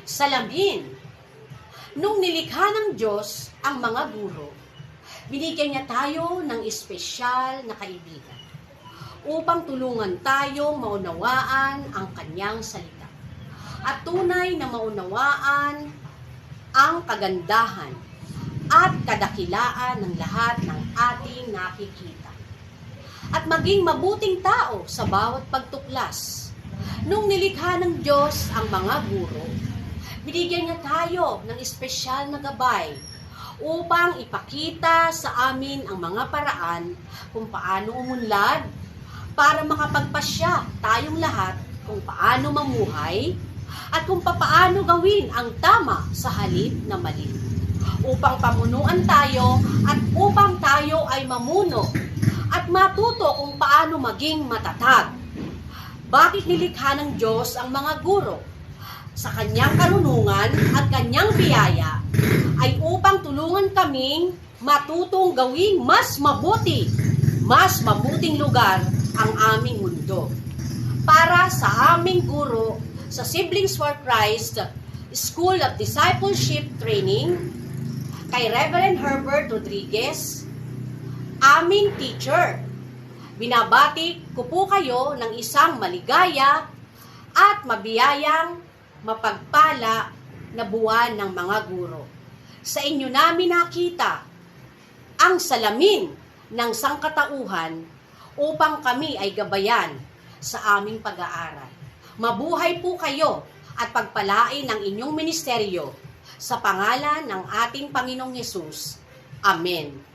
Salamin. Nung nilikha ng Diyos ang mga guro, binigyan niya tayo ng espesyal na kaibigan upang tulungan tayong maunawaan ang kanyang salita at tunay na maunawaan ang kagandahan at kadakilaan ng lahat ng ating nakikita at maging mabuting tao sa bawat pagtuklas. Nung nilikha ng Diyos ang mga guro, binigyan niya tayo ng espesyal na gabay upang ipakita sa amin ang mga paraan kung paano umunlad para makapagpasya tayong lahat kung paano mamuhay at kung paano gawin ang tama sa halip na mali. Upang pamunuan tayo at upang tayo ay mamuno at matuto kung paano maging matatag. Bakit nilikha ng Diyos ang mga guro? Sa kanyang karunungan at kanyang biyaya ay upang tulungan kaming matutong gawing mas mabuting lugar ang aming mundo. Para sa aming guro sa Siblings for Christ School of Discipleship Training, kay Reverend Herbert Rodriguez, aming teacher, binabati ko po kayo ng isang maligaya at mabiyayang mapagpala na buwan ng mga guro. Sa inyo namin nakita ang salamin ng sangkatauhan upang kami ay gabayan sa aming pag-aaral. Mabuhay po kayo at pagpalain ang inyong ministeryo sa pangalan ng ating Panginoong Hesus. Amen.